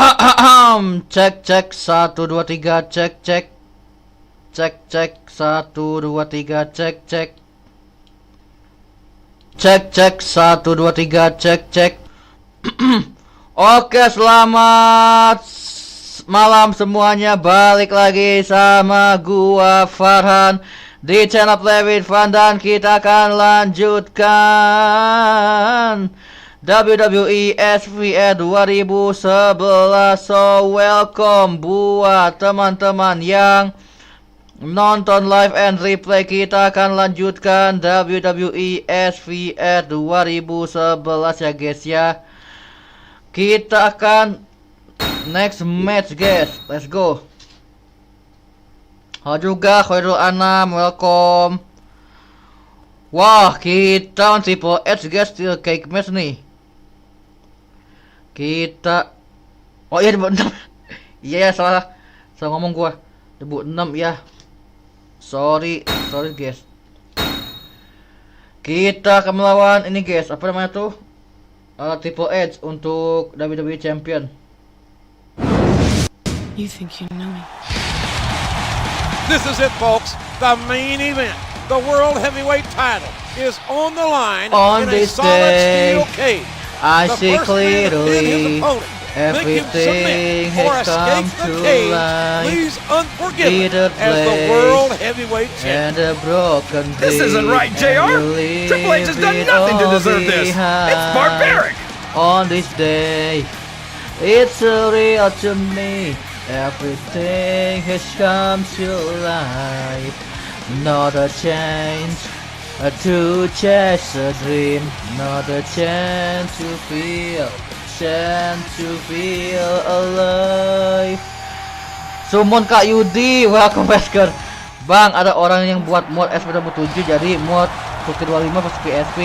Cek cek 1 2 3 cek cek. Cek cek 1 2 3 cek cek. Cek cek 1 2 3 cek cek. Oke, selamat malam semuanya. Balik lagi sama gua Farhan di channel PlaywithFarhan, dan kita akan lanjutkan WWE SVR 2011. So welcome buat teman-teman yang nonton live and replay. Kita akan lanjutkan WWE SVR 2011 ya guys ya. Kita akan next match guys. Let's go. Halo juga Khairul Anam, welcome. Wah, kita on Triple H guys, still cake match nih. Kita oh iya debut 6. Iya salah ngomong gua. Debut 6 ya. Sorry guys. Kita akan melawan ini guys, apa namanya tuh? Triple H untuk WWE Champion. You think you know me? This is it, folks. The main event. The World Heavyweight title is on the line On in this a solid day, steel cage. I The see first man to hit his clearly opponent, everything make him submit or has come escape the to cage, light. leaves Be unforgiven the as the place World Heavyweight Champion. and a broken This isn't right, JR. Triple H has done nothing to deserve this. It's barbaric. On this day, it's surreal to me. Everything has come to light. Not a chance to chase a dream. Not a chance to feel alive. Summon Kak Yudi, welcome Wesker. Bang, ada orang yang buat mod SP27 jadi mod Pukul 25 pas PSP.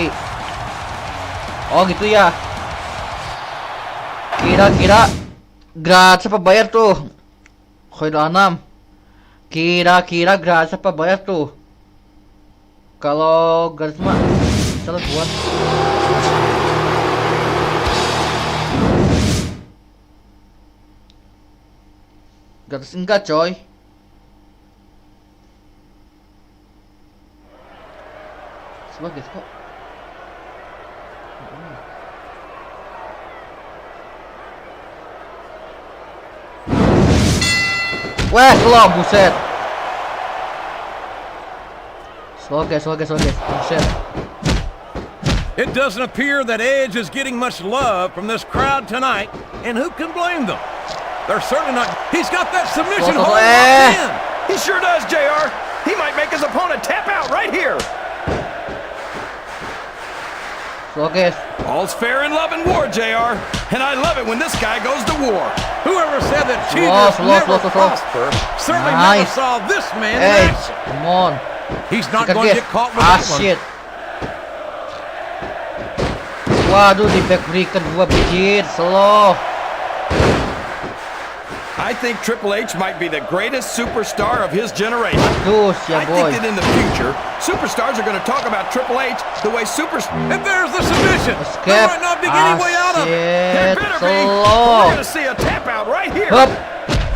Oh gitu ya. Kira-kira gratis apa bayar tuh? Khairul Anam. Kira-kira gratis apa bayar tuh? Kalau gratis mah salah buat. Gratis enggak coy. Sebagai kok. Wah, slow, buset. Slow guys, buset. It doesn't appear that Edge is getting much love from this crowd tonight, and who can blame them? They're certainly not. He's got that submission hold locked in. He sure does, JR. He might make his opponent tap out right here. Slow guys. All's fair in love and war, JR. And I love it when this guy goes to war. Whoever said that cheaters never slow. prosper certainly Nice. never saw this man in Hey, action. come on. He's not Sikat, going to guys. get caught with that one. Shit. Waduh, di backbreaker gua biji, slow. I think Triple H might be the greatest superstar of his generation. Aduh, ya I boy. think that in the future, superstars are going to talk about Triple H the way And there's the submission. There Escape. might not be any way out of it. There Shit, better be. slow. We're going to see a tap out right here. Hup.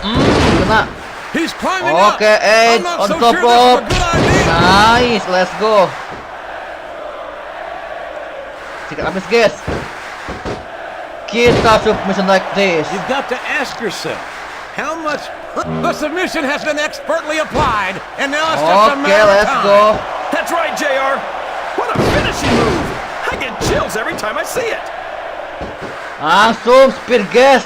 Kena. He's climbing up. Oke, Edge I'm not on so top sure this is rope. a good idea. Nice, let's go. Sikat habis guys. Kita submission like this. You've got to ask yourself, how much... The submission has been expertly applied, and now it's just a Oke, matter of let's time. go. That's right, JR. What a finishing move. I get chills every time I see it. Langsung spear guys.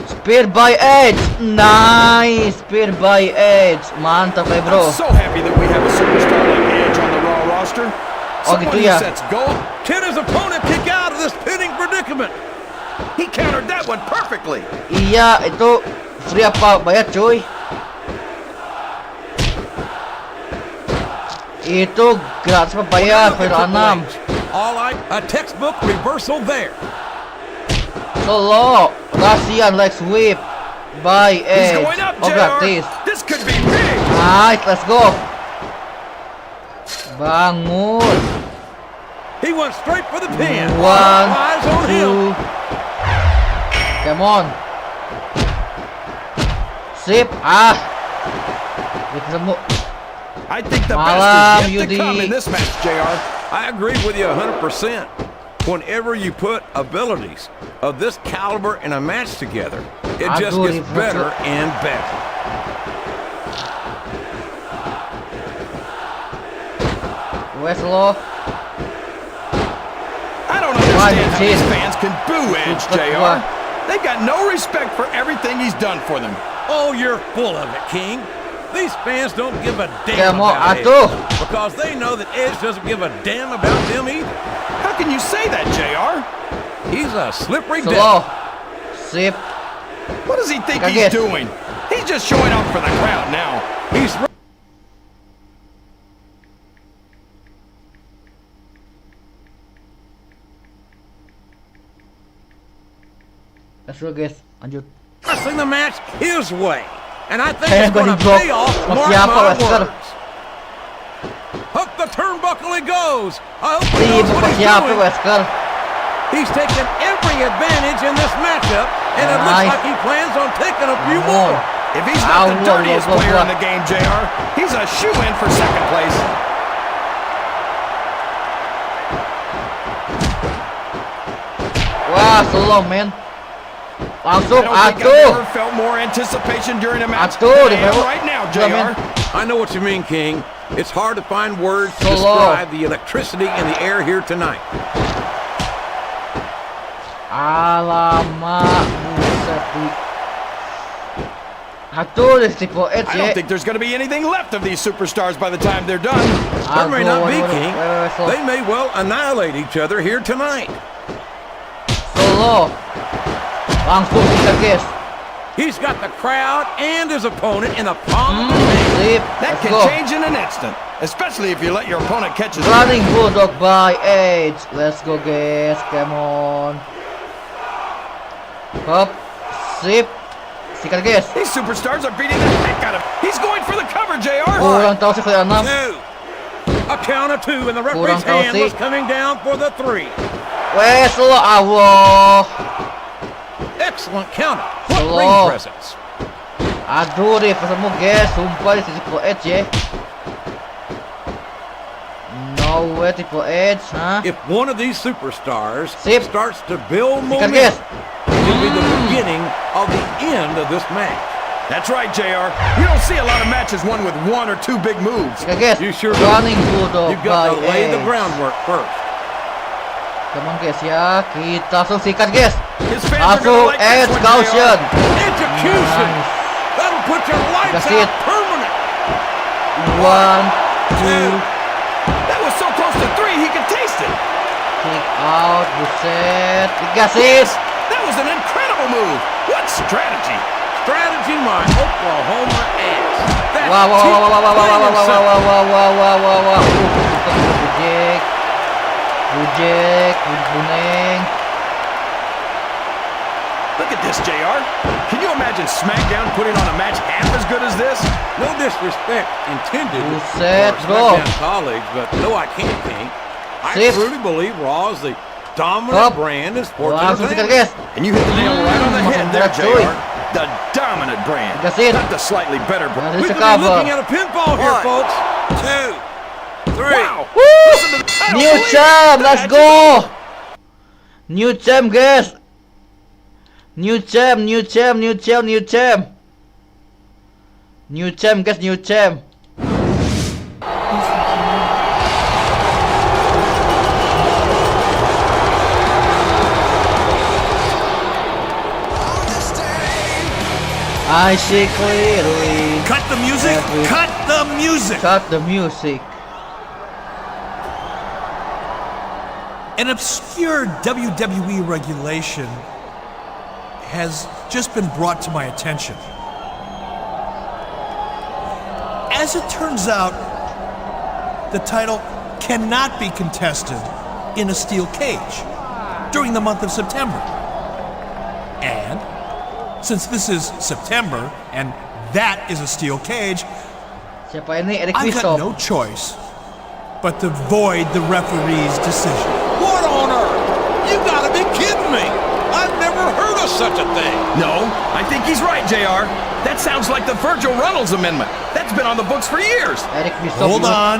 Spear by Edge. Nice, spear by Edge. Mantap ya bro. I'm so happy that we have a superstar like Edge on the Raw roster. Oh, Someone gitu who ya. sets goal. Can his opponent kick out of this pinning predicament? He countered that one perfectly. Iya, itu free apa bayar cuy? Itu gratis apa bayar? Well, look at Triple 6. All right, a textbook reversal there. Solo, Russian leg sweep by He's Edge. going up, Oh JR. gratis. This could be big. Nice, let's go. Bangun. He went straight for the pin. One, Eyes on him. two. Come on. Sip. Ketemu. I think the Malam, best is yet to Yudi. come in this match, JR. I agree with you 100%. Whenever you put abilities of this caliber in a match together, it just Aduh, gets better and better. Wes lo. I don't understand how these Anjir. fans can boo Edge, Cepet JR. gua. They've got no respect for everything he's done for them. Oh, you're full of it, King. These fans don't give a Kayak damn mau about Edge atuh. because they know that Edge doesn't give a damn about them either. How can you say that, JR? He's a slippery Slow. devil. Sip. What does he think Kaget. he's doing? He's just showing up for the crowd now. He's Let's go guys. Lanjut. wrestling the match his way. And I think Kayak it's going to gua di-drop. pay off. Sama Mark siapa, my Wesker? words. Up the turnbuckle he goes. I hope he Si knows what bapak he's siapa doing. Wesker? He's taken every advantage in this matchup, and it looks Nice. like he plans on taking a few Oh. more. If he's not the Ow, dirtiest whoa, whoa, player whoa. in the game, JR, he's a shoe-in for second place. Wah, slow man. Langsung I don't think I've atuh. ever felt more anticipation during a match Atuh, than I am di- right now, Gila, man. JR. I know what you mean, King. It's hard to find words to Slow. describe the electricity in the air here tonight. Alamak, buset di. Atuh deh si Po Edge I ya. don't think there's going to be anything left of these superstars by the time they're done. There may not be, waduh, King. slow. They may well annihilate each other here tonight. Slow. Langsung kita guys. He's got the crowd and his opponent in the palm of his hand. Sip. That Let's can go. change in an instant, especially if you let your opponent catch his Running Bulldog by Edge. Let's go guys. Come on. Hop. Sip. Sikat guys. These superstars are beating the heck out of him. He's going for the cover, JR. Kurang tahu sih kalau 6. Two. A count of two, and the referee's Kurang tahu hand sih. was coming down for the three. Wes lo Allah. Excellent counter. What Slow. ring presence. Aduh deh, pesanmu guys. Sumpah di Triple Edge ya. No way Triple Edge, huh? If one of these superstars Sip. starts to build Sikat momentum, guys. it'll be the beginning of the end of this match. That's right, JR. You don't see a lot of matches won with one or two big moves. Sikat guys. You sure do. Running Bulldog You've got by to lay the Edge. groundwork first. Come on guys ya. Kita langsung sikat guys. His fans are Langsung going to like this Edge one, Gaussian. JR. Execution. Nice. That'll put your lights That's out it. permanent. 1, 2, That was so close to three, he could taste it. kick out, buset. Dikasih. That was an incredible move. What strategy? Strategy my Oklahoma ass. That's Wah, wah, cheap, wah, wah, wah, wah, plain wah, and wah, simple. wah, wah, wah, wah, wah, wah. Bujek. Bujek, buneng. Look at this, JR. Can you imagine SmackDown putting on a match half as good as this? No disrespect intended Buset, for bro. SmackDown colleagues, but no, I can't think. I Sip. truly believe Raw is the dominant Hop. brand in sports Langsung sikat entertainment. guys. And you hit the nail right on the head there, That's right. JR. The dominant brand. That's it. Not the slightly better brand. That's We a could be cover. looking at a pinfall here, One. folks. 2, 3. Wow. Woo! Listen to I don't New believe champ, it. let's go. New champ guys. New champ, new champ, new champ, new champ. New champ guys, new champ. I see clearly. Cut the music! Every- Cut the music! Cut the music. An obscure WWE regulation has just been brought to my attention. As it turns out, the title cannot be contested in a steel cage during the month of September. And since this is September and that is a steel cage, Siapa ini? Eric I've got Bischoff. no choice but to void the referee's decision. What on earth? You gotta be kidding me. I've never never heard of such a thing. No, I think he's right, JR. That sounds like the Virgil Runnels Amendment. That's been on the books for years. Eric bisa Hold buat- on.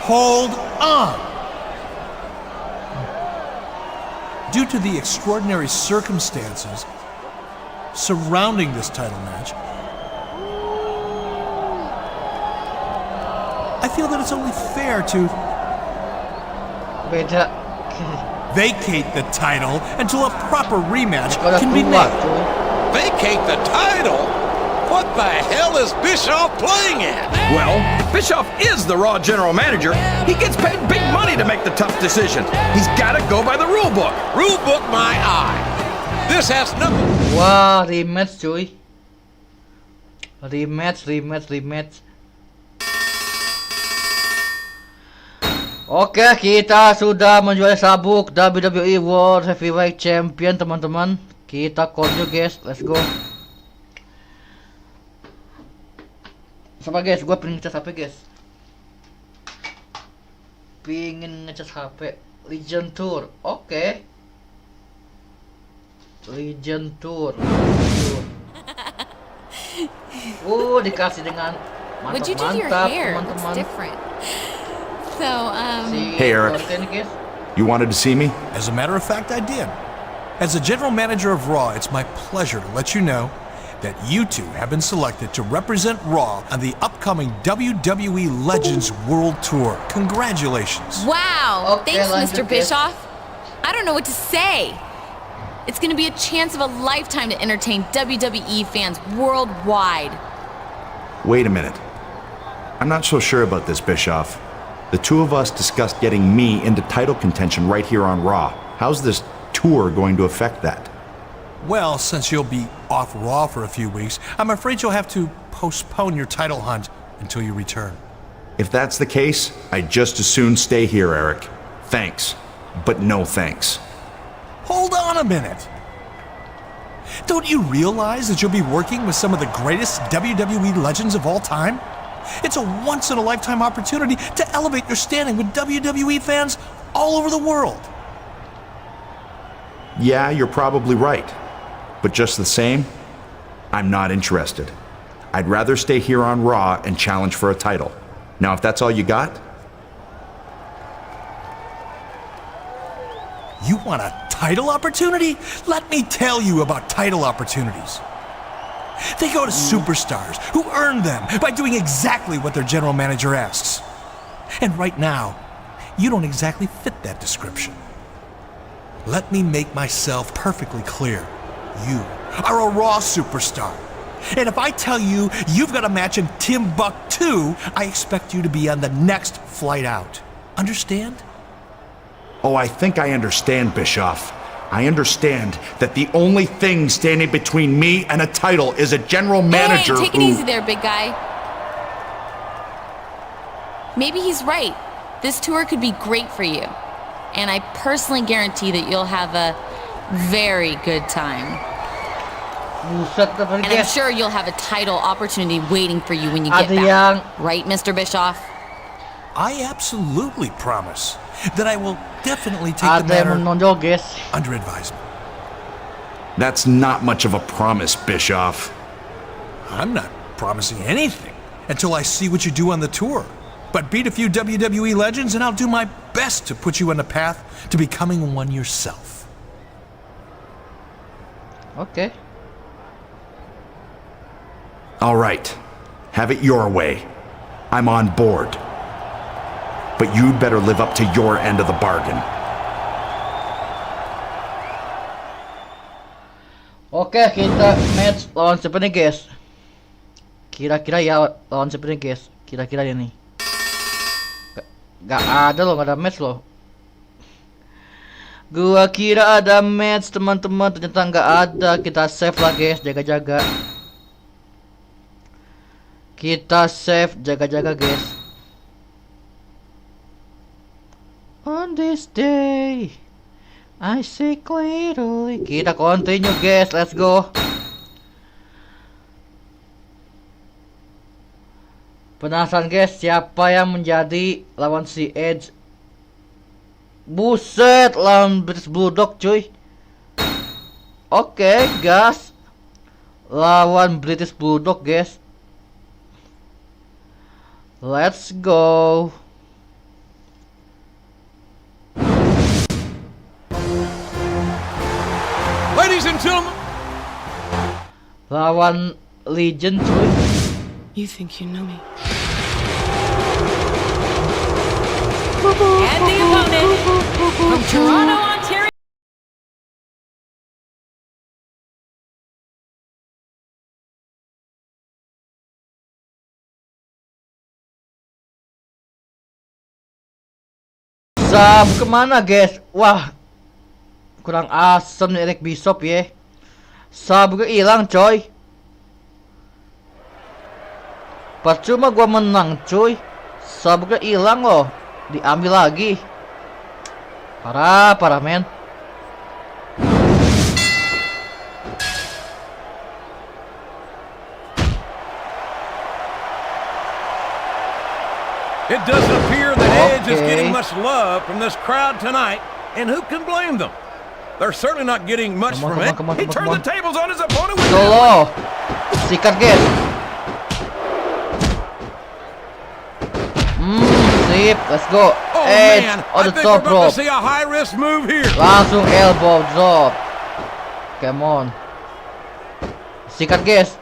Hold on. Due to the extraordinary circumstances surrounding this title match, I feel that it's only fair to Beda. vacate the title until a proper rematch Kau dah can be tua, made. cuy. Vacate the title? What the hell is Bischoff playing at? Well, Bischoff is the Raw general manager. He gets paid big money to make the tough decision. He's got to go by the rule book. Rule book my eye. This has nothing. Wah, rematch cuy. Rematch. Oke, kita sudah menjual sabuk WWE World Heavyweight Champion, teman-teman. Kita konju, guys. Let's go. Sama guys, gue pengen ngecas HP, guys. Pengen ngecas HP. Legend Tour. Oke. Legend Tour. Dikasih dengan What'd you do to your mantap-mantap, hair? It's teman-teman. different. So, Hey, Eric. You wanted to see me? As a matter of fact, I did. As the general manager of Raw, it's my pleasure to let you know that you two have been selected to represent Raw on the upcoming WWE Legends World Tour. Congratulations. wow. Okay, Thanks, London Mr. Kiss. Bischoff. I don't know what to say. It's going to be a chance of a lifetime to entertain WWE fans worldwide. Wait a minute. I'm not so sure about this, Bischoff. The two of us discussed getting me into title contention right here on Raw. How's this tour going to affect that? Well, since you'll be off Raw for a few weeks, I'm afraid you'll have to postpone your title hunt until you return. If that's the case, I'd just as soon stay here, Eric. Thanks, but no thanks. Hold on a minute. Don't you realize that you'll be working with some of the greatest WWE legends of all time? It's a once-in-a-lifetime opportunity to elevate your standing with WWE fans all over the world. Yeah, you're probably right. But just the same, I'm not interested. I'd rather stay here on Raw and challenge for a title. Now, if that's all you got, You want a title opportunity? Let me tell you about title opportunities. They go to superstars who earn them by doing exactly what their general manager asks. And right now, you don't exactly fit that description. Let me make myself perfectly clear. You are a Raw superstar. And if I tell you you've got a match in Timbuktu, I expect you to be on the next flight out. Understand? oh, I think I understand, Bischoff. I understand that the only thing standing between me and a title is a general manager Hey, take it who... easy there, big guy. Maybe he's right. This tour could be great for you. And I personally guarantee that you'll have a very good time. Buset, teman, And I'm guys. sure you'll have a title opportunity waiting for you when you get Ada back. yang Right, Mr. Bischoff? I absolutely promise that I will definitely take the ada yang matter menonjol, guys. under advisement. That's not much of a promise, Bischoff. I'm not promising anything until I see what you do on the tour. But beat a few WWE legends and I'll do my best to put you on the path to becoming one yourself. Oke. All right, have it your way. I'm on board. But you'd better live up to your end of the bargain. Oke, kita match lawan siapa nih, guys? Kira-kira ya lawan siapa nih, guys? Kira-kira ya nih. Gak ada loh, gak ada match loh. Gua kira ada match, teman-teman, ternyata nggak ada. Kita save lah, guys, jaga-jaga. Kita save, jaga-jaga, guys. On this day, I see clearly. Kita continue, guys, let's go. Penasaran, guys, siapa yang menjadi lawan si Edge? Buset, lawan British Bulldog, cuy. Oke, gas. Lawan British Bulldog, guys. Let's go. Ladies and gentlemen. Lawan Legend, cuy. You think you know me? And the opponent from Toronto, Ontario. Sab kemana, guys? Wah, kurang asem nih Eric Bishop ya. Sab gue hilang, coy. Percuma gua menang, cuy. Sab gue hilang loh. Diambil lagi. Parah men. It doesn't appear that Edge is getting much love from this crowd tonight, and who can blame them? They're certainly not getting much from it. He turned the tables on his opponent with Solo. Sikat, guys. Sip, let's go. Oh Edge man, on I the think top we're about rope. to see a high-risk move here. Langsung elbow drop. Come on. Sikat, guys.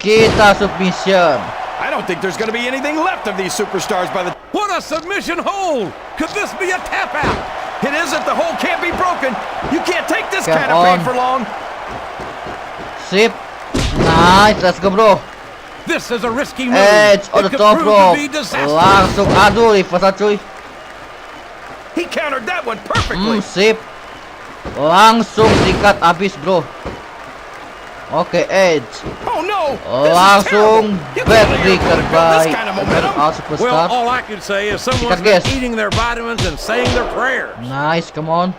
Kita submission. I don't think there's going to be anything left of these superstars by the... What a submission hold! Could this be a tap out? It isn't. The hold can't be broken. You can't take this Come kind of pain on. for long. Sip. Nice, let's go, bro. This is a risky move. Edge on It the could top prove rope. to be disastrous. Langsung aduh, reverse, cuy. He countered that one perfectly. Sip. Langsung sikat abis, bro. Oke, Edge. Oh no! This is Langsung terrible. You can't let your backbreaker opponent build by this kind of momentum. our Well, superstar. all I can say is someone's Sikat, guys. been eating their vitamins and saying their prayers. Nice, come on.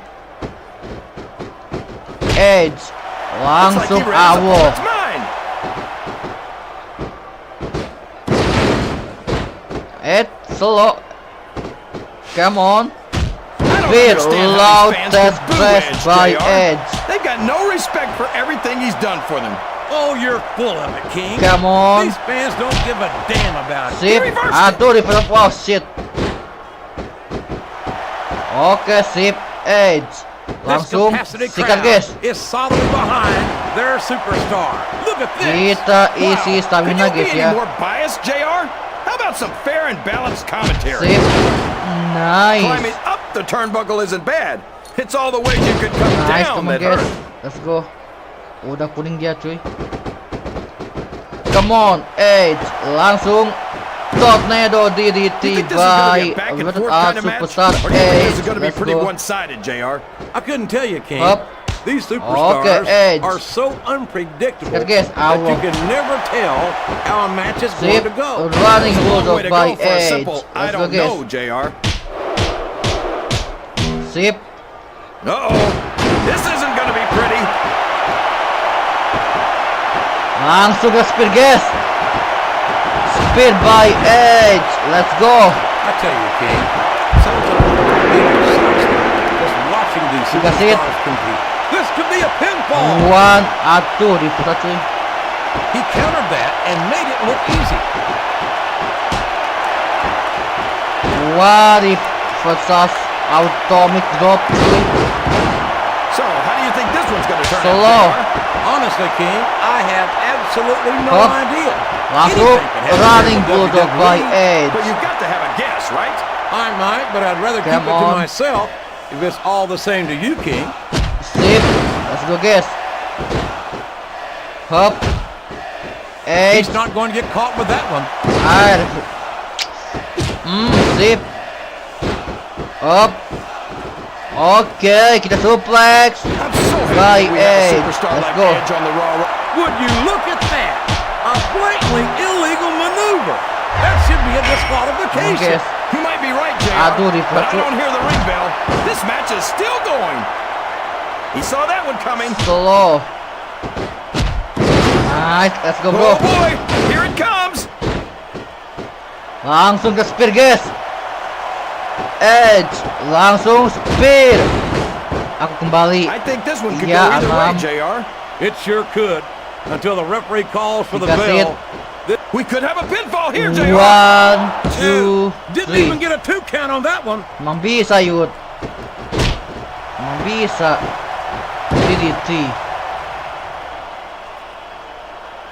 Edge. It's like Langsung he read his awo. opponent's mind. Edge, slow. Come on. I don't Bit understand how loud these fans test can boo press Edge, by JR. Edge. They've got no respect for everything he's done for them. Oh, you're full of it, King. Come on. These fans don't give a damn about it. Sip. reversed Aduh, reverse. Oh, shit. Oke, sip. Edge. This Langsung capacity sikat, crowd guys. is solidly behind their superstar. Look at this. Kita isi Could stamina, you be guys, any ya. more biased, JR? How about some fair and balanced commentary? Sip. Climbing Nice. up the turnbuckle isn't bad. It's all the ways you could come Nice, down come on, that guys. hurt. Let's go. Udah kuning dia, cuy. Come on, Edge. Langsung tornado You DDT think this is going to by be a back and forth kind of match? superstar Or do you think this Edge. is going to be Let's pretty go. one-sided, JR? I couldn't tell you, King. Up. These superstars Edge. are so unpredictable Sikat, guys. that you Awo. can never tell how a match is going Sip. to go. Running It's a long way bulldog to by go for a Edge. simple, I Let's go, don't guys. know, JR. Sip. Uh-oh. This isn't going to be pretty. Langsung ke spear, guys. Spear by Edge. Let's go. I tell you, King, sometimes it exhausts me just watching these Dikasih. superstars compete. This could be a pinfall. One, aduh, reverse, cuy. He countered that and made it look easy. Wah, reverse atomic drop, cuy. So, how do you think this one's going to turn Slow. out, JR? Honestly, King, I have absolutely no Up. idea. Langsung Anything can happen running in bulldog WWE. by Edge. But you've got to have a guess, right? I might, but I'd rather keep Come it to on. myself if it's all the same to you, King. Sip. Let's go, guys. Hop. Edge. He's not going to get caught with that one. Air. Sip. Up. Oke, kita suplex. I'm so By happy we have a Edge. superstar Let's like go. Edge on the Raw. Would you look at that? A blatantly illegal maneuver. That should be a disqualification. Guys. You might be right, JR, Aduh, but I reverse. don't hear the ring bell. This match is still going. He saw that one coming. Slow. Nice, let's go, bro. Oh boy, here it comes. Langsung ke spear, guys. Edge. Langsung spear. Aku kembali. I think this one could Iya, go either way, Anam. JR. It sure could. Until the referee calls for the Dikasih. bell. We could have a pinfall here, JR. 1, 2, Didn't 3. even get a 2 count on that one. Emang bisa, Yud. Emang bisa. DDT.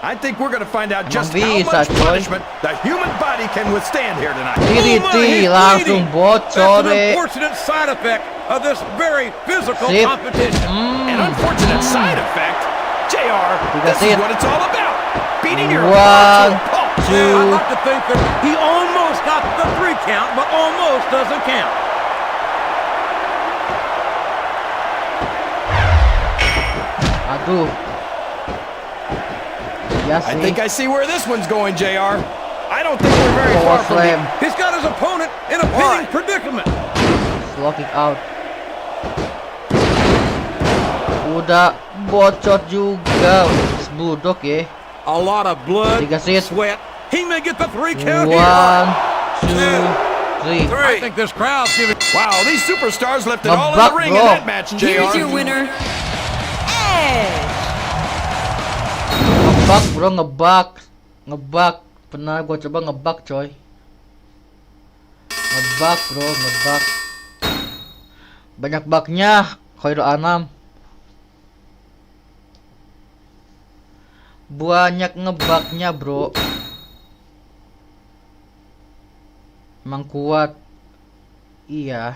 I think we're going to find out just Emang how bisa, much coy. punishment the human body can withstand here tonight. DDT langsung bocor, That's an eh. unfortunate side effect of this very physical Sip. competition. An unfortunate side effect. JR, this Dikasih. is what it's all about. Beating your 1, opponent to a pulp. I'd 2, like to think that he almost got the 3 count, but almost doesn't count. aduh. Ya I sih. think I see where this one's going, JR. I don't think we're very Power far from slam. He's got his opponent in a pinning predicament. Locking out. Udah bocor juga. Bulldog ya. A lot of blood, Dikasih. sweat. He may get the 3 count 1, here. 2, 3. I think this crowd's giving. Wow, these superstars left it all in Ngebak, the ring bro. in that match, JR. winner, Edge. Ngebak bro, ngebak. Pernah gua coba ngebak coy. Ngebak bro, ngebak. Banyak bugnya. Khairul Anam. Banyak ngebaknya bro. Emang kuat. Iya.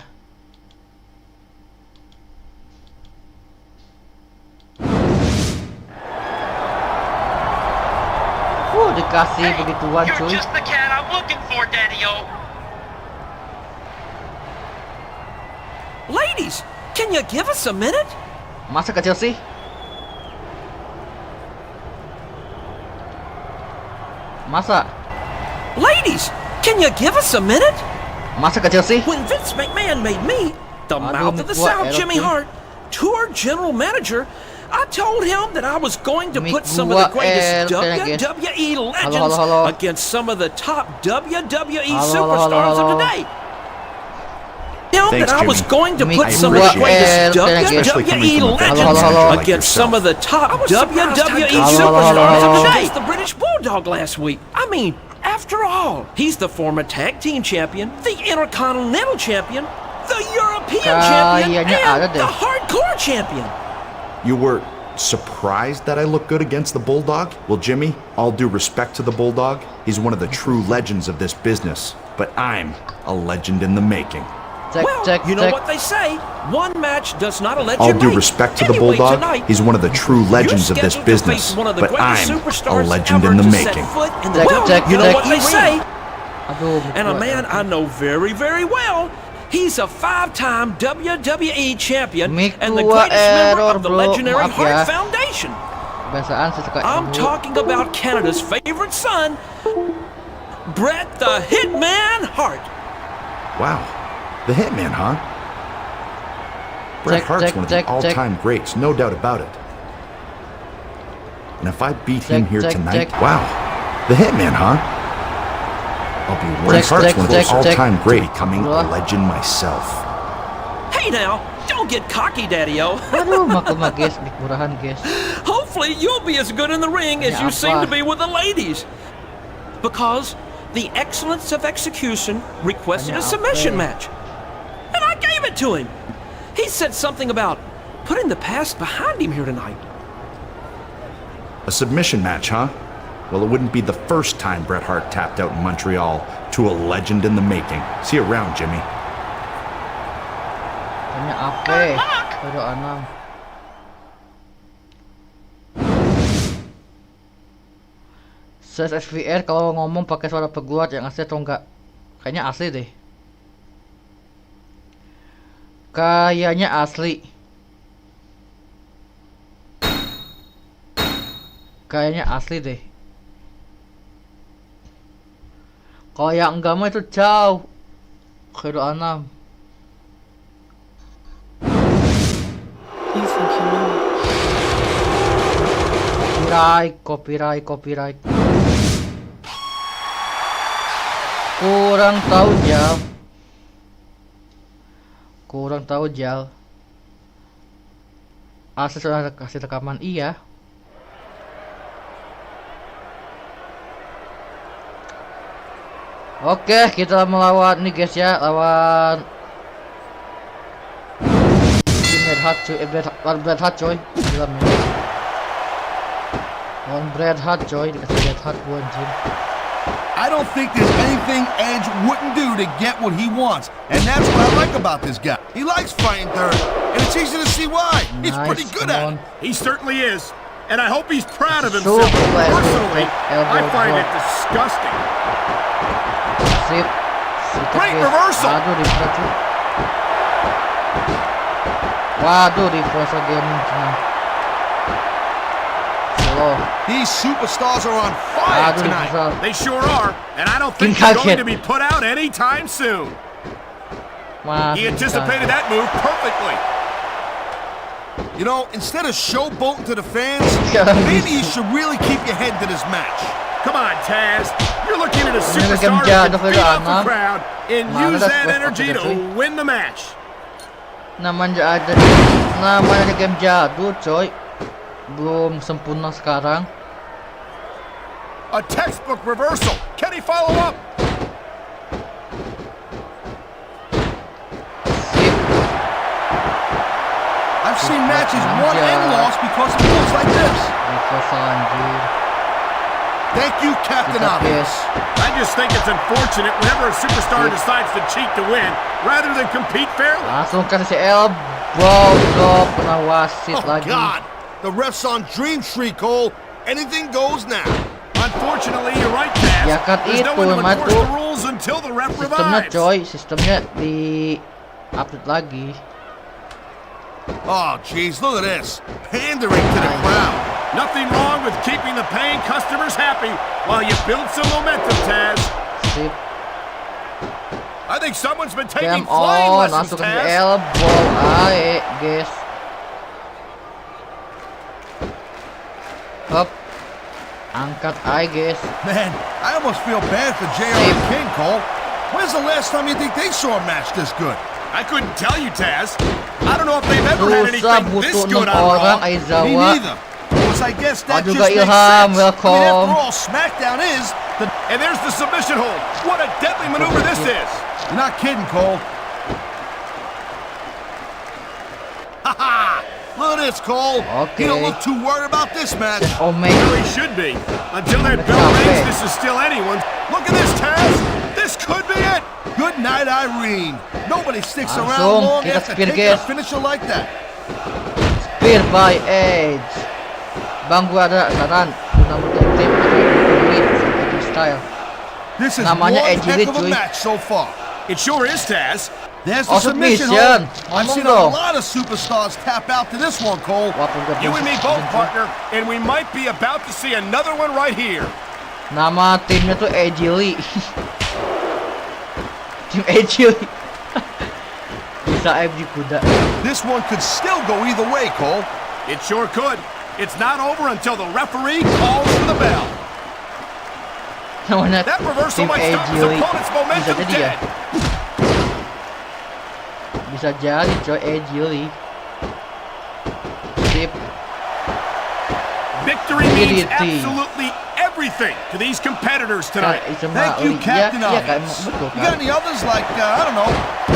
Dikasih begituan You're cuy. just the cat I'm looking for, Daddy-O. Ladies, can you give us a minute? Masa kecil sih? Masa? Ladies, can you give us a minute? Masa kecil sih? When Vince McMahon made me the Aduh, mouth of the gua South, erok Jimmy nih. Hart, tour general manager, I told him that I was going to Mic put some of the gua greatest erok ya, guys. WWE legends halo. against some of the top WWE Halo, superstars halo. of today. Him Thanks, that I was Jimmy. going to Mic put some of the gua greatest erok ya, guys. Especially coming WWE from a veteran legends halo. like against some of the top WWE Halo, superstars halo. of today. The British Bulldog last week. I mean, after all, he's the former tag team champion, the Intercontinental champion, the European champion, Kayaknya ada and deh. the Hardcore champion. You were surprised that I look good against the Bulldog? Well, Jimmy, all due respect to the Bulldog, he's one of the true legends of this business. But I'm a legend in the making. Cek, Well, cek, you know cek. what they say, one match does not a legend All due make. respect to the Anyway, Bulldog, tonight, he's one of the true legends of you're this scheduled to business. face one of the But greatest I'm a superstars legend ever in the to set making. foot in the Check, world. check, You know check. what they say, Aduh, and a gua man erok. I know very, very well. He's a 5-time WWE champion Mic and the gua greatest member error, of the bro. legendary Maaf Hart ya. Foundation. Kebiasaan sih suka I'm erok. talking about Canada's favorite son, Bret the Hitman Hart. Wow, the Hitman, huh? Bret Check, Hart's check, one of check, the all-time greats, no doubt about it. And if I beat him Check, here check, tonight, check. wow, the Hitman, huh? I'll be Bret Check, Hart's check, one of check, those check. all-time great, becoming a Bro. legend myself. Hey now, don't get cocky, Daddy-O. Aduh, maklum lah guys, mic murahan guys. Hopefully you'll be as good in the ring as Ya you seem apa? to be with the ladies. Because the excellence of execution requested Ya a submission apa? match. And I gave it to him. He said something about putting the past behind him here tonight. A submission match, huh? Well, it wouldn't be the first time Bret Hart tapped out in Montreal to a legend in the making. See you around, Jimmy. Tanya apa? Khairul Anam. Ses SVR kalau ngomong pakai suara pegulat yang asli atau enggak? Kayaknya asli deh. Kayaknya asli. Kayaknya asli deh. Kalau yang enggak mah itu jauh. Khairul Anam. You think you know me. Copyright. Kurang tahu jal. Asus sudah kasih rekaman iya. Oke, kita melawan nih guys ya, lawan Bret Hart coy. Gila men. Lawan Bret Hart coy, dikasih Bret Hart gua anjir. I don't think there's anything Edge wouldn't do to get what he wants. And that's what I like about this guy. He likes fighting dirt. And it's easy to see why. He's pretty good at it. He certainly is. And I hope he's proud of himself. Personally, I find it disgusting. Sip. Great reversal. Waduh, reversal. Waduh, reversal dia mungkin. These superstars are on fire tonight. They sure are, and I don't think they're going to be put out anytime soon. He anticipated that move perfectly. You know, instead of showboating to the fans, maybe you should really keep your head to this match. Come on, Taz. You're looking at a superstar who can beat up the crowd and use that energy to win the match. Namanya game jadul, coy. Belum sempurna sekarang. A textbook reversal. Can he follow up? I've seen matches won and lost because of moves like this. Thank you, Captain Obvious. I just think it's unfortunate whenever a superstar decides to cheat to win rather than compete fairly. Langsung kasih elbow drop, kena wasit lagi. God. The ref's on Dream Street, Cole. Anything goes now. Unfortunately, you're right, Taz. Ya kan There's no itu one to enforce matu. the rules until the ref Sistemnya revives. coy, sistemnya di update lagi. Oh, jeez, look at this. Pandering to the crowd. Nothing wrong with keeping the paying customers happy while you build some momentum, Taz. Sip. I think someone's been taking Game flying on, lessons, langsung kasih Taz. elbow. Ae, guys. Up. Angkat aja guys. Man, I almost feel bad for JR and King, Cole. When's the last time you think they saw a match this good? I couldn't tell you, Taz. I don't know if they've ever had anything this good on Raw. Me neither. Because I guess that just juga makes Ilham, sense. I mean, after welcome. all, SmackDown is the... And there's the submission hold. What a deadly maneuver this is. You're not kidding, Cole. Ha ha! Look at this, Cole. Okay. You don't look too worried about this match. Oh man. Really should be. Until that bell rings, this is still anyone's. Look at this, Taz. This could be it. Good night, Irene. Nobody sticks Langsung, around long kita after spear, taking a guys. finisher like that. Spear by Edge. Bang, gua ada saran. Guna bentuk tim Edge style. This is Namanya one Edge heck of a cuy. match so far. It sure is, Taz. There's the Also submission submission. hold. I've Ngomong seen dong. a lot of superstars tap out to this one, Cole. You and me both, partner. And we might be about to see another one right here. Nama timnya tuh Edge Lee. Tim Edge Lee. Bisa MG kuda. This one could still go either way, Cole. It sure could. It's not over until the referee calls for the bell. Namanya That reversal tim might stop Edge his Lee. opponent's Bisa momentum jadi ya. dead. Bisa jadi coy Edge Lee. Sip. Victory means DDT. absolutely everything to these competitors tonight. Thank you, Captain Obvious. betul You got kan. any others like, I don't know,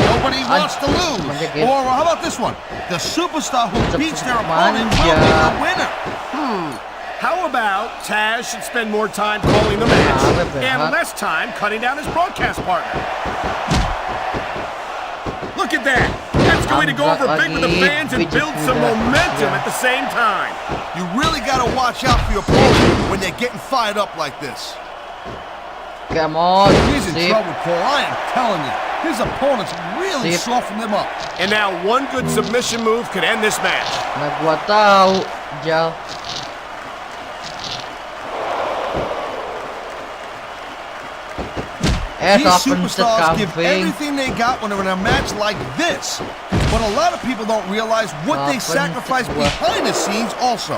nobody wants to lose? Or how about this one? The superstar who beats their opponent will be the winner. How about Taz should spend more time calling the match and less time cutting down his broadcast partner? Look at that. That's going to go over big with the fans and build some momentum at the same time. You really got to watch out for your opponent when they're getting fired up like this. Come on. He's in Sip. trouble, Cole. I am telling you. His opponent's really Sip. softened him up. And now one good submission move could end this match. Nah gua tahu, Jal. These superstars give everything they got when they're in a match like this. But a lot of people don't realize what they sacrifice behind the scenes also.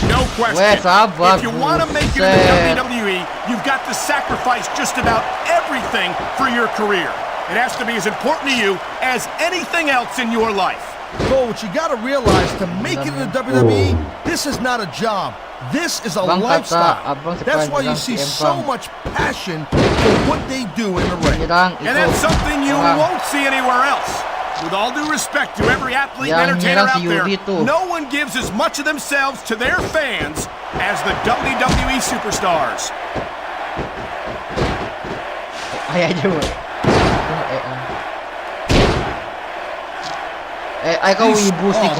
No question. If you want to make it in the WWE, you've got to sacrifice just about everything for your career. It has to be as important to you as anything else in your life. Cole, what you gotta realize, to make it in the WWE, this is not a job. This is a lifestyle. That's why you see so much passion for what they do in the ring. And that's something you won't see anywhere else. With all due respect to every athlete and entertainer out there, no one gives as much of themselves to their fans as the WWE superstars.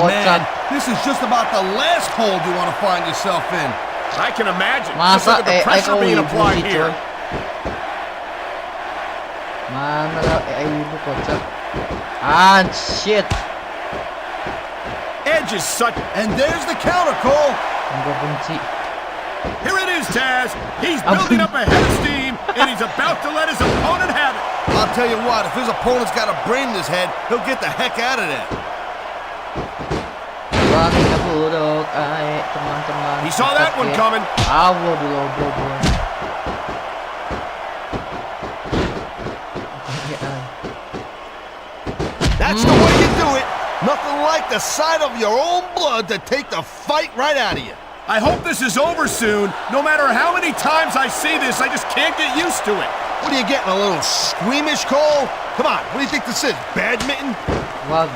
Man, this is just about the last hold you want to find yourself in. I can imagine. Just look at the pressure being applied here. Mana daw? Ibu kocak. Ah, shit. Edge is such... And there's the counter, Cole. Ang benci. Here it is, Taz. He's building up a head of steam, and he's about to let his opponent have it. I'll tell you what, if his opponent's got a brain in his head, he'll get the heck out of there. He saw that one coming. That's the way you do it. Nothing like the sight of your own blood to take the fight right out of you. I hope this is over soon. No matter how many times I see this, I just can't get used to it. What are you getting, a little squeamish, Cole? Come on, what do you think this is, badminton? I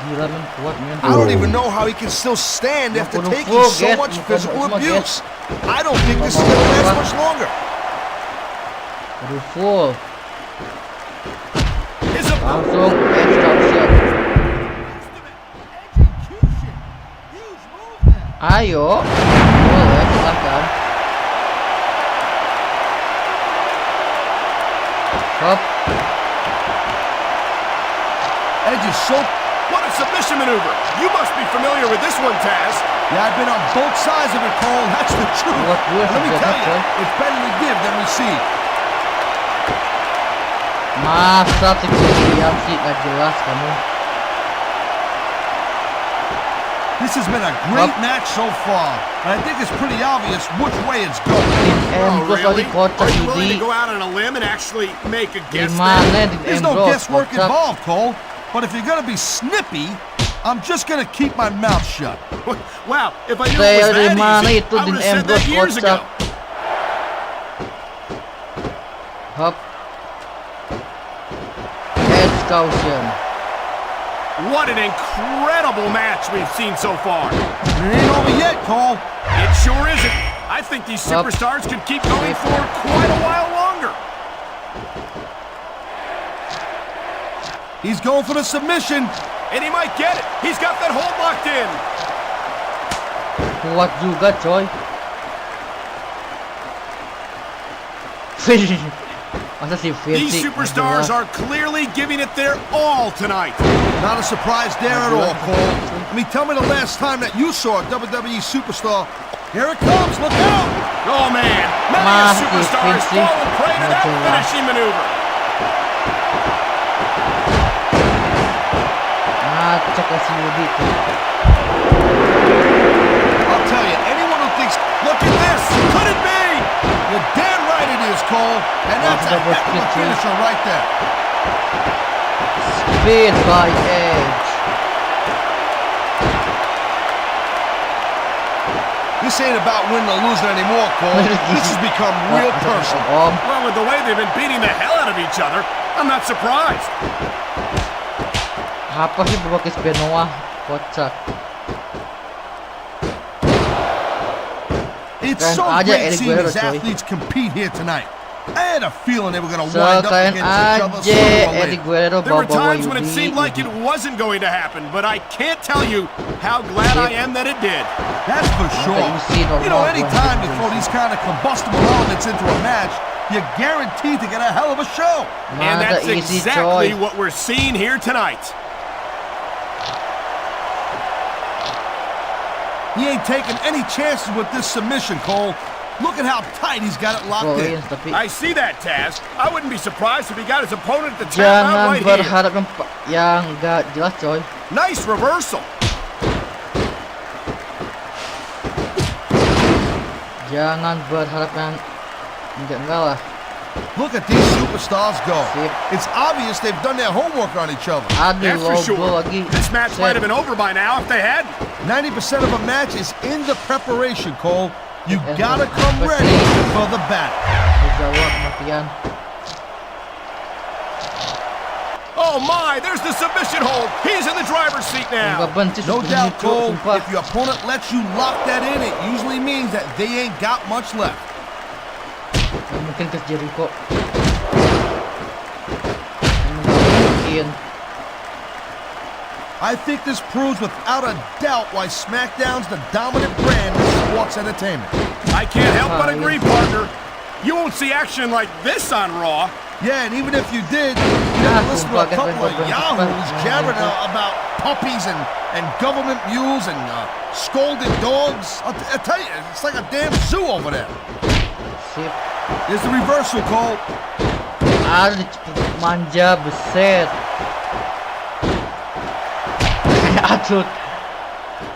don't even know how he can still stand after taking so much physical abuse. I don't think this is going to last much longer. Langsung extraction. Ayo, boleh silahkan. Hop. Edge is so... What a submission maneuver! You must be familiar with this one, Taz. Yeah, I've been on both sides of it, Cole. That's the truth. Let me tell you, it's better to give than receive. Masa diam sih, gak jelas kamu. This has been a great match so far, and I think it's pretty obvious which way it's going. Oh, really? Are you willing to go out on a limb and actually make a guess there? There's no guesswork involved, Cole. But if you're going to be snippy, I'm just going to keep my mouth shut. Wow, if I knew it was that easy, I would have said that years ago. Hop. Execution. What an incredible match we've seen so far. It ain't over yet, Cole. It sure isn't. I think these superstars could keep going for quite a while longer. He's going for the submission. And he might get it. He's got that hold locked in. Kuat juga, coy. Masa si These superstars are clearly giving it their all tonight. Not a surprise there at all, Cole. I mean, tell me the last time that you saw a WWE superstar. Here it comes, look out! Oh, man. Many superstars fallen prey to that finishing maneuver. I'll tell you, anyone who thinks, look at this, could it be? You're damn right it is, Cole. And that's a heck of a finisher right there. Speed by Edge. This ain't about winning or losing anymore, Cole. This has become real personal. Well, with the way they've been beating the hell out of each other, I'm not surprised. Apa sih berbakis Benoit? Kocak. It's so great seeing these athletes compete here tonight. I had a feeling they were going to wind up against each other sooner or later. There were times when it seemed like it wasn't going to happen, but I can't tell you how glad I am that it did. That's for sure. You know, any time you throw these kind of combustible elements into a match, you're guaranteed to get a hell of a show. And that's exactly what we're seeing here tonight. He ain't taking any chances with this submission, Cole. Look at how tight he's got it locked in. I see that, Taz. I wouldn't be surprised if he got his opponent to tap out right here. Jangan berharap yang gak jelas, coy. Nice reversal. Jangan berharap yang enggak lah. Look at these superstars go. Sip. It's obvious they've done their homework on each other. Aduh, That's for sure. logo lagi. This match might have been over by now if they had. 90% of a match is in the preparation, Cole. You gotta come ready for the battle. Jawab kematian. Oh my, there's the submission hold. He's in the driver's seat now. Gak benci No seperti doubt, itu, Cole, sumpah. if your opponent lets you lock that in, it usually means that they ain't got much left. Gak mungkin Chris Jericho. Gak mungkin. I think this proves without a doubt why SmackDown's the dominant brand in sports entertainment. I can't help but agree, partner. You won't see action like this on Raw. Yeah, and even if you did, you have to listen to a couple of yahoos jabbering about puppies and government mules and scolded dogs. I'll tell you, it's like a damn zoo over there. Sip. There's the reversal, Cole. Aduh, cepet manja, beset. Atut.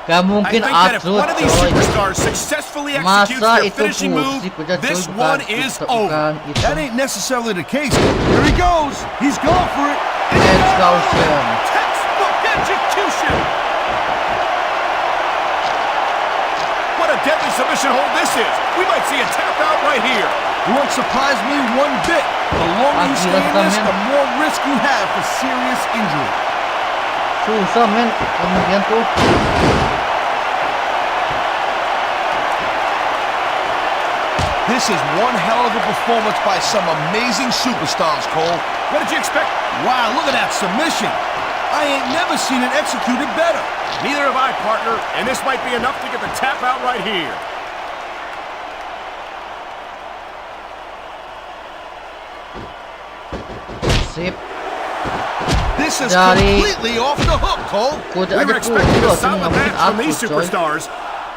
Gak I mungkin think that if atut, one of these coy. superstars successfully executes Masa their itu finishing move, musik udah this coy, one bukan is itu, over. bukan itu. That ain't necessarily the case. Here he goes. He's going for it. Execution. Textbook execution. What a deadly submission hold this is. We might see a tap out right here. It won't surprise me one bit. The longer you stay in this, the more risk you have for serious injury. Susah men, kemudian tuh. This is one hell of a performance by some amazing superstars, Cole. What did you expect? Wow, look at that submission. I ain't never seen it executed better. Neither have I, partner, and this might be enough to get the tap out right here. Sip. This is Dari- completely off the hook, Cole. Kuda We were ada expecting pukul, a solid mungkin match from atut, these coy. superstars,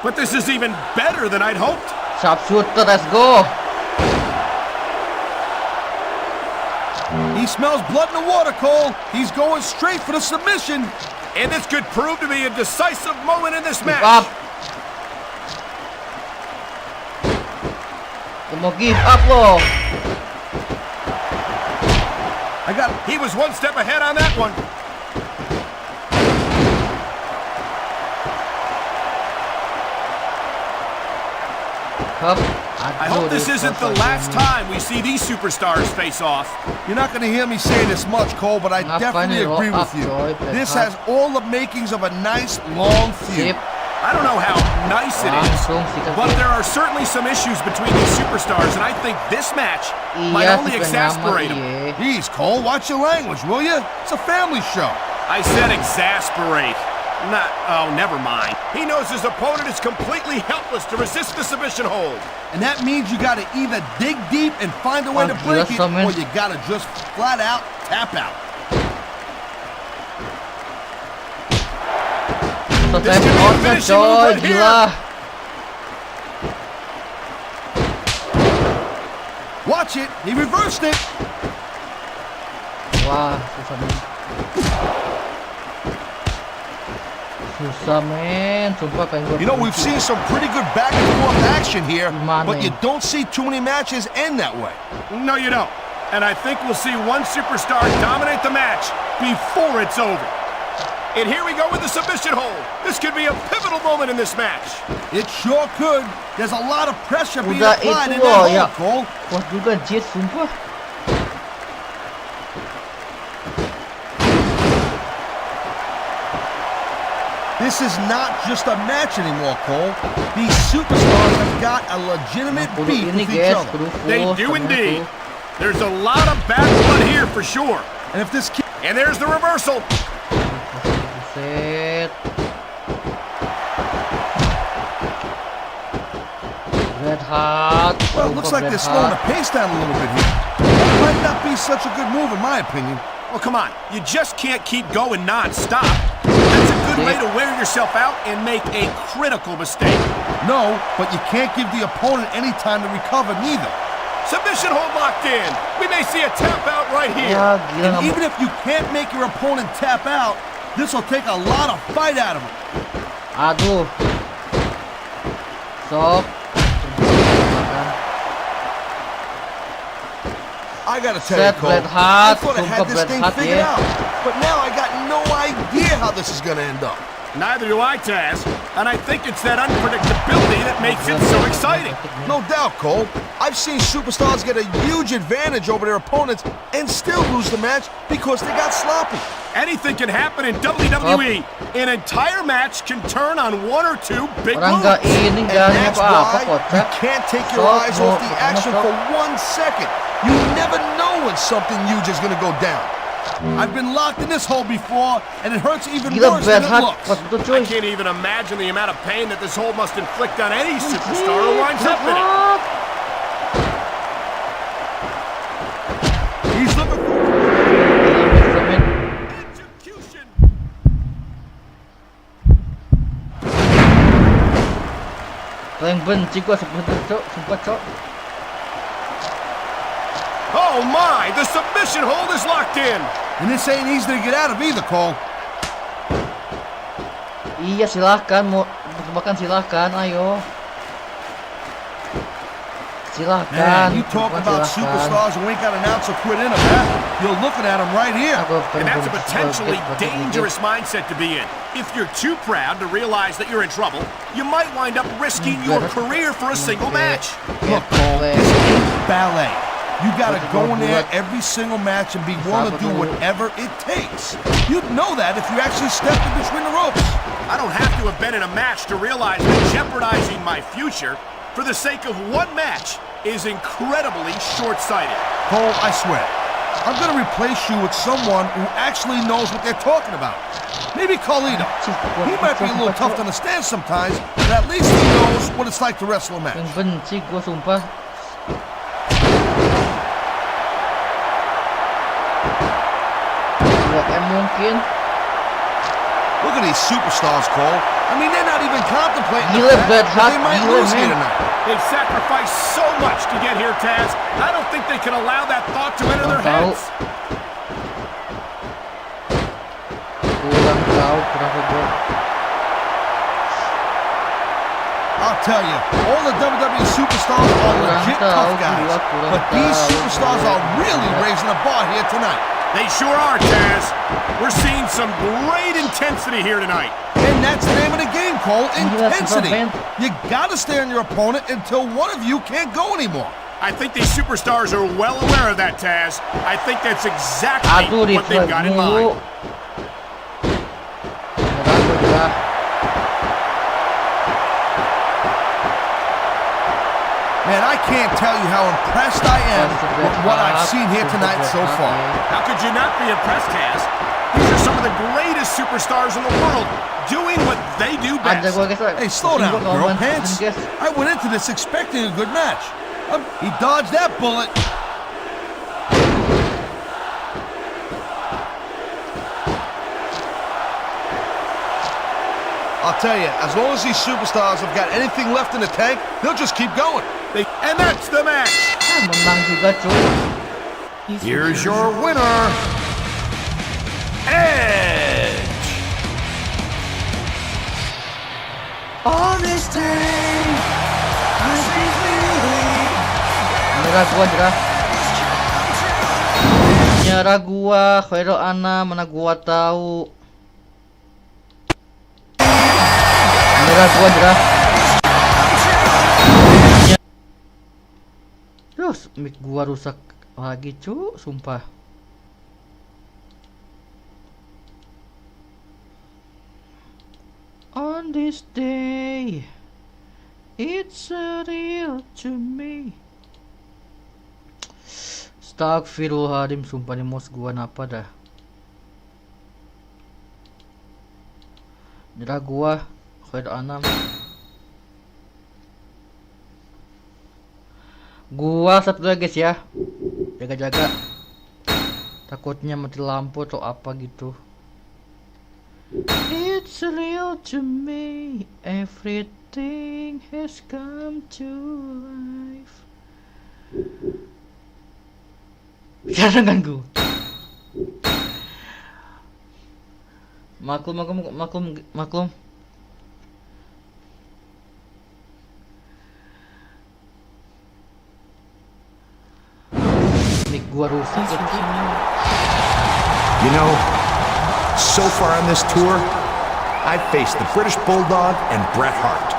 but this is even better than I'd hoped. Sharpshooter, let's go. He smells blood in the water, Cole. He's going straight for the submission. And this could prove to be a decisive moment in this Give match. up. Gak mau give up loh. He was one step ahead on that one. Hup. I hope this isn't the last time we see these superstars face off. You're not going to hear me say this much, Cole, but I Ngapain definitely roll agree up, with you. coy? This Bad. has all the makings of a nice, long feud. Sip. I don't know how nice it is, Langsung sikat but dia. there are certainly some issues between these superstars, and I think this match might Iya, only si exasperate them. pengamat, iya. Jeez, Cole, watch your language, will you? It's a family show. I said exasperate. Not, oh, never mind. He knows his opponent is completely helpless to resist the submission hold. And that means you got to either dig deep and find a way to break it, gila, or you got to just flat out tap out. Selesai This could be a outnya finishing move coy, right here. gila. Watch it. He reversed it. Wah, susah men. Susah men, sumpah pengen gue You know, we've seen some pretty good back and forth action here, Gimana but you ya? don't see too many matches end that way. No, you don't. And I think we'll see one superstar dominate the match before it's over. And here we go with the submission hold. This could be a pivotal moment in this match. It sure could. There's a lot of pressure being Udah applied itu in loh that ya. hold, Cole. Kuat juga Jet, sumpah. This is not just a match anymore, Cole. These superstars have got a legitimate Kudu beef ini with each guys, other. kudu They full, do ternyata indeed. tuh. There's a lot of bad blood here for sure. And if this And there's the reversal. Set. Red Hot. well, it looks like they're slowing the pace down a little bit here. That might not be such a good move, in my opinion. Well, come on. You just can't keep going non-stop. That's a good way to wear yourself out and make a critical mistake. No, but you can't give the opponent any time to recover neither. Submission hold locked in. We may see a tap out right here. Ya, gila And nggak even if you can't make your opponent tap out, this will take a lot of fight out of him. Aduh. Sok. I gotta tell you, Cole, I thought I had this thing figured out, but now I got no idea how this is gonna end up. Neither do I, Taz. And I think it's that unpredictability that makes it so exciting. No doubt, Cole. I've seen superstars get a huge advantage over their opponents and still lose the match because they got sloppy. Anything can happen in WWE. An entire match can turn on one or two big moves. And that's why you can't take your eyes off the action for 1 second. You never know when something huge is gonna go down. I've been locked in this hole before, and it hurts even worse than it looks. I can't even imagine the amount of pain that this hole must inflict on any superstar who winds up in it. He's looking for execution. Paling benci gua sempat cok. Oh my, the submission hold is locked in. And this ain't easy to get out of either, Cole. Iya silahkan, mau bahkan silahkan, ayo. Silahkan. Man, you talk about superstars who ain't got an ounce of quit in them, huh? You're looking at them right here. And that's a potentially dangerous mindset to be in. If you're too proud to realize that you're in trouble, you might wind up risking your career for a single match. Look, Cole, this is ballet. You gotta go in there every single match and be willing to do whatever it takes. You'd know that if you actually stepped in between the ropes. I don't have to have been in a match to realize that jeopardizing my future for the sake of one match is incredibly short-sighted. Cole, I swear, I'm gonna replace you with someone who actually knows what they're talking about. Maybe Carlito. He might be a little tough to understand sometimes, but at least he knows what it's like to wrestle a match. Benci gua sumpah. Mungkin. Look at these superstars, Cole. I mean, they're not even contemplating the fact that they might lose here tonight. They've sacrificed so much to get here, Taz. I don't think they can allow that thought to enter their heads. I'll tell you, all the WWE superstars are legit tough guys, but these superstars are really raising the bar here tonight. They sure are, Taz. We're seeing some great intensity here tonight. And that's the name of the game, Cole, intensity. You gotta stay on your opponent until one of you can't go anymore. I think these superstars are well aware of that, Taz. I think that's exactly what they've got in mind. Man, I can't tell you how impressed I am with what I've seen here tonight so far. How could you not be impressed, Taz? These are some of the greatest superstars in the world, doing what they do best. Hey, slow down, girl pants. I went into this expecting a good match. He dodged that bullet. I'll tell you, as long as these superstars have got anything left in the tank, they'll just keep going. And that's the match. Here's your winner, Edge. On this day, Nyerah gua, Khairul Anam, mana gua tahu. Nyerah gua nyerah. Terus mic gua rusak lagi, cu, sumpah. On this day, it's surreal to me. Astagfirullahaladzim, sumpah nih mos gua napa dah. Nyerah gua, Khairul Anam. Gua satu lagi guys ya. Jaga-jaga. Takutnya mati lampu atau apa gitu. It's real to me. Everything has come to life. Jangan ganggu. Maklum. Mic gua rusak. You know, so far on this tour, I've faced the British Bulldog and Bret Hart.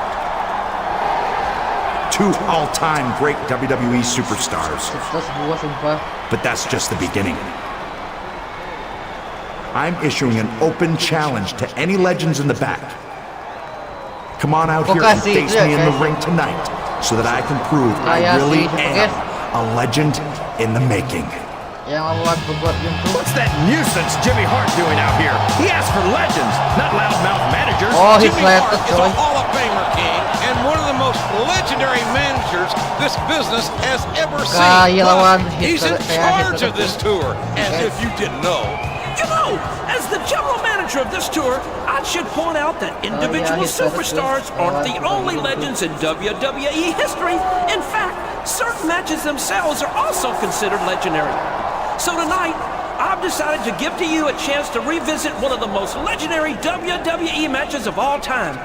2 all-time great WWE superstars. But that's just the beginning. I'm issuing an open challenge to any legends in the back. Come on out here and face me in the ring tonight so that I can prove I really am a legend in the making. What's that nuisance Jimmy Hart doing out here? He asked for legends, not loudmouth managers. Jimmy Hart is a Hall of Famer, King, and one of the most legendary managers this business has ever seen. But he's in charge of this tour, as if you didn't know. You know, as the general manager of this tour, I should point out that individual superstars aren't the only legends in WWE history. In fact, certain matches themselves are also considered legendary. So tonight, I've decided to give to you a chance to revisit one of the most legendary WWE matches of all time.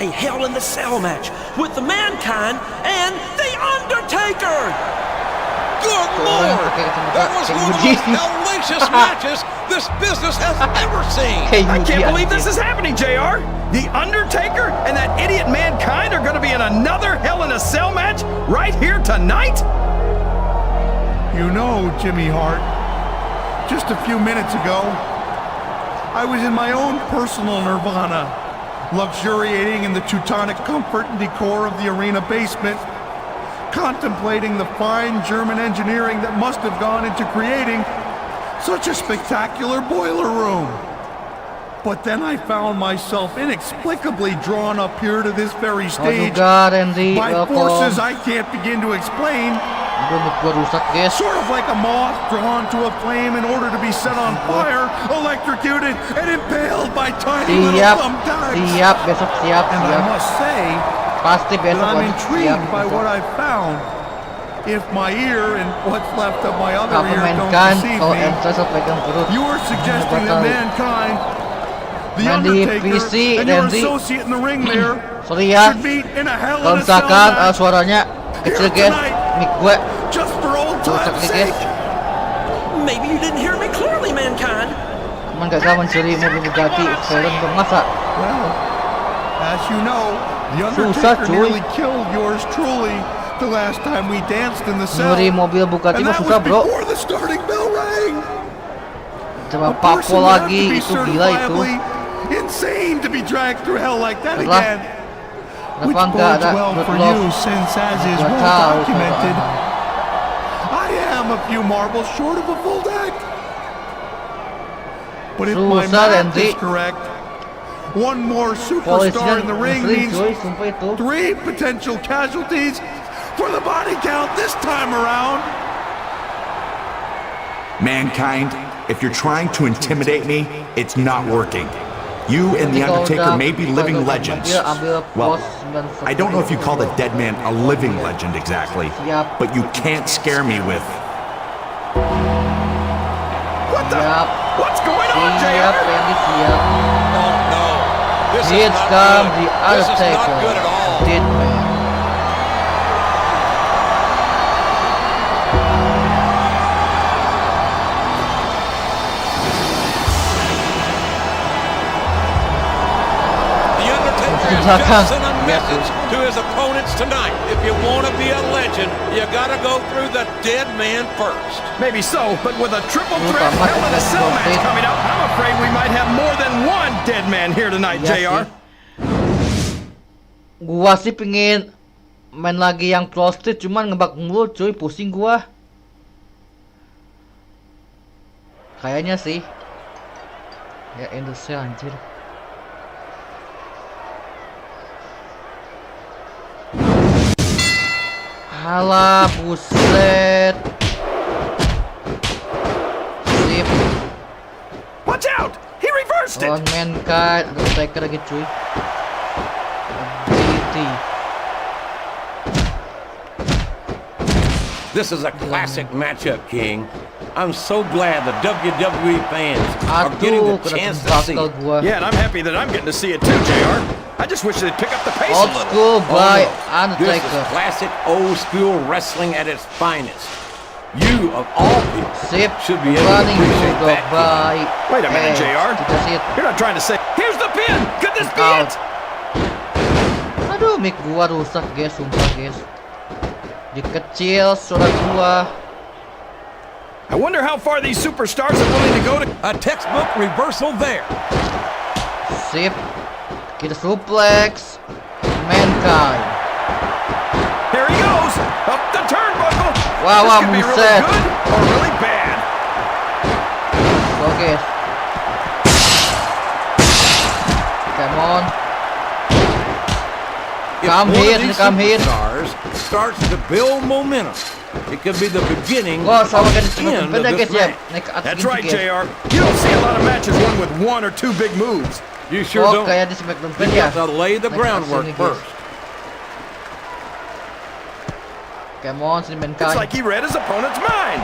A Hell in the Cell match with the Mankind and The Undertaker! Good Lord! That was one of the most hellacious matches this business has ever seen! I can't believe this is happening, JR! The Undertaker and that idiot Mankind are gonna be in another Hell in a Cell match right here tonight? You know, Jimmy Hart, just a few minutes ago, I was in my own personal nirvana, luxuriating in the Teutonic comfort and decor of the arena basement, contemplating the fine German engineering that must have gone into creating such a spectacular boiler room. But then I found myself inexplicably drawn up here to this very stage by forces I can't begin to explain. Sort of like a moth drawn to a flame in order to be set on fire, electrocuted, and impaled by tiny little thumbtacks. And I must say that I'm intrigued by what I've found. If my ear and what's left of my other ear don't deceive me, you are suggesting that Mankind, The Undertaker, and your associate in the ring there should meet in a Hell in a Cell match here tonight, just for old time's sake. Maybe you didn't hear me clearly, Mankind. Well, as you know, The Undertaker nearly killed yours truly the last time we danced in the cell. And that was before the starting bell rang. A person would have to be certifiably insane to be dragged through hell like that again. Which bodes well for you, since, as is well documented, I am a few marbles short of a full deck. But if my math is correct, one more superstar in the ring means 3 potential casualties for the body count this time around. Mankind, if you're trying to intimidate me, it's not working. You and The Undertaker may be living legends. Well, I don't know if you call the dead man a living legend exactly, but you can't scare me with... What the? What's going on, JR? Oh, no. This is not good. This is not good at all. Dead man. Send a message to his opponents tonight. If you want to be a legend, you gotta go through the dead man first. Maybe so, but with a triple threat Hell in a Cell match coming up, I'm afraid we might have more than one dead man here tonight, JR. Gua sih pingin main lagi yang Frosted, cuman ngebug mulu cuy, pusing gua. Kayaknya sih. Ya Indonesia anjir. Halah, buset. Sip. Watch out! He reversed it! On Mankind, ada striker lagi cuy. Ability. This is a classic matchup, King. I'm so glad the WWE fans are getting the chance to see it. Yeah, and I'm happy that I'm getting to see it too, JR. I just wish they'd pick up the pace Old a little. school by This Undertaker. is classic old school wrestling at its finest. You, of all people, Sip. should be able to appreciate that. Baik. Wait a minute, JR. You're not trying to say. Here's the pin. Could this be it? Aduh, mic gua rusak guys, sumpah guys. Dikecil suara gua. I wonder how far these superstars are willing to go to. A textbook reversal there. Sip. Kita suplex. Mankind. There he goes. Up the turnbuckle. Wow, this could be really buset. good or really bad. Go guys. Come on. If Come one here, of these come here. superstars starts to build momentum, it could be the beginning Gua sama of kan the end of this match. Naik ke atas That's gitu, right, guys. JR. You don't see a lot of matches won with 1 or 2 big moves. You sure Oh, don't. kayak di Smackdown You ya. got to lay the Naik ke groundwork atas sini, guys. first. Come on, sini It's Mankind. like he read his opponent's mind.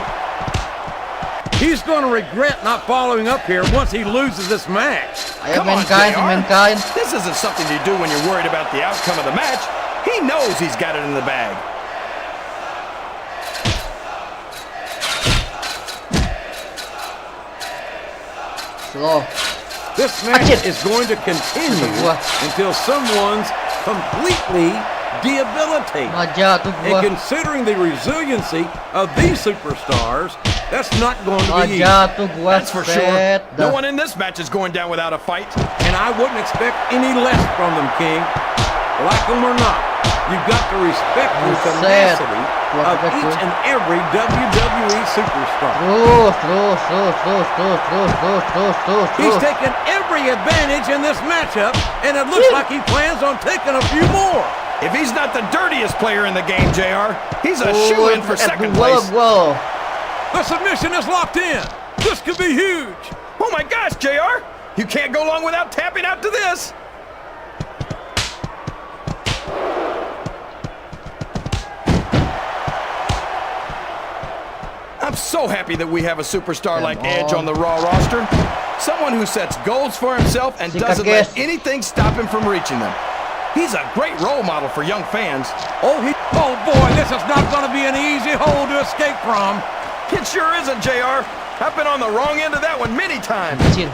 He's going to regret not following up here once he loses this match. Ayo Come on, Mankind, JR. Mankind. This isn't something you do when you're worried about the outcome of the match. He knows he's got it in the bag. Slow. This match Achit. is going to continue until someone's completely debilitated. Aja tuh And gua. considering the resiliency of these superstars, that's not going to be easy. Aja tuh gua. That's for sure. set No dah. one in this match is going down without a fight. And I wouldn't expect any less from them, King. Like them or not, you've got to respect the Buset. tenacity Gua of kaget, each gua. and every WWE superstar. Terus. He's taken every advantage in this matchup, and it looks like he plans on taking a few more. If he's not the dirtiest player in the game, JR, he's a shoe-in for second Whoa, place. whoa. The submission is locked in. This could be huge. Oh my gosh, JR! You can't go long without tapping out to this. I'm so happy that we have a superstar like Edge on the Raw roster. Someone who sets goals for himself and doesn't let anything stop him from reaching them. He's a great role model for young fans. Oh boy, this is not going to be an easy hole to escape from. It sure isn't, JR. I've been on the wrong end of that one many times. Kecil.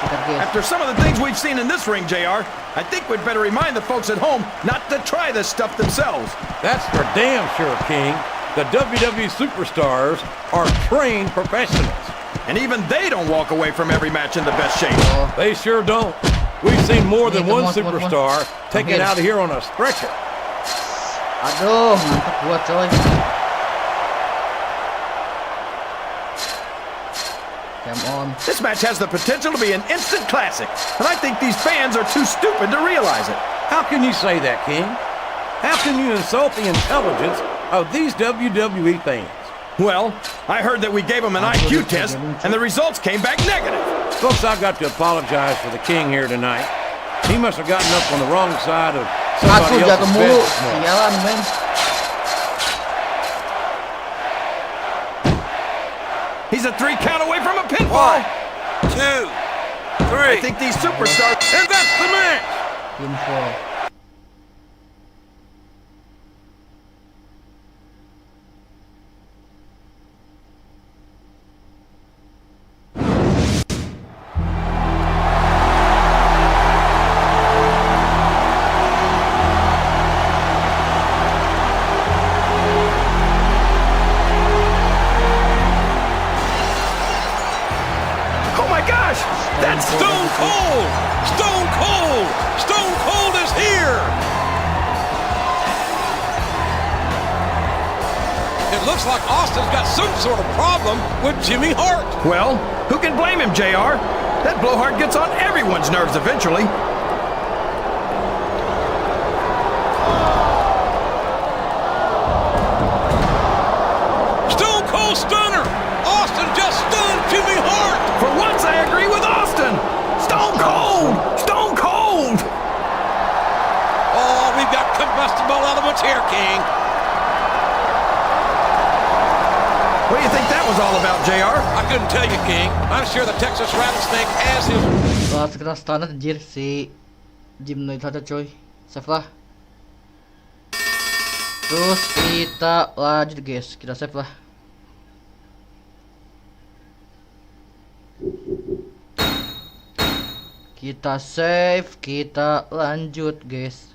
Sikat guys. After some of the things we've seen in this ring, JR, I think we'd better remind the folks at home not to try this stuff themselves. That's for damn sure, King. The WWE superstars are trained professionals. And even they don't walk away from every match in the best shape. They sure don't. We've seen more than one Come on. superstar take it out of here on a stretcher. Aduh, mantap gua coy. Come on. This match has the potential to be an instant classic, and I think these fans are too stupid to realize it. How can you say that, King? How can you insult the intelligence of these WWE fans? Well, I heard that we gave them an IQ test, and the results came back negative. Folks, I've got to apologize for the King here tonight. He must have gotten up on the wrong side of Aku somebody jatuh else's mulu. bed this morning. Sialan, men. He's a 3 count away from a pinfall. 2, 3. I think these superstars... And that's the match. Info. Oh my gosh! That's Stone Cold! Stone Cold! Stone Cold is here! It looks like Austin's got some sort of problem with Jimmy Hart. Well, who can blame him, JR? That blowhard gets on everyone's nerves eventually. Stone Cold Stunner! Austin just stunned Jimmy Hart! For once, I agree with Austin. Stone Cold! Stone Cold! Oh, we've got combustible elements here, King. What do you think that was all about, JR? I couldn't tell you, King. I'm sure the Texas Rattlesnake has his... Wah, sekarang standar anjir si Gym saja coy. Save lah. Terus kita lanjut guys. Kita save lah. Kita save, kita lanjut guys.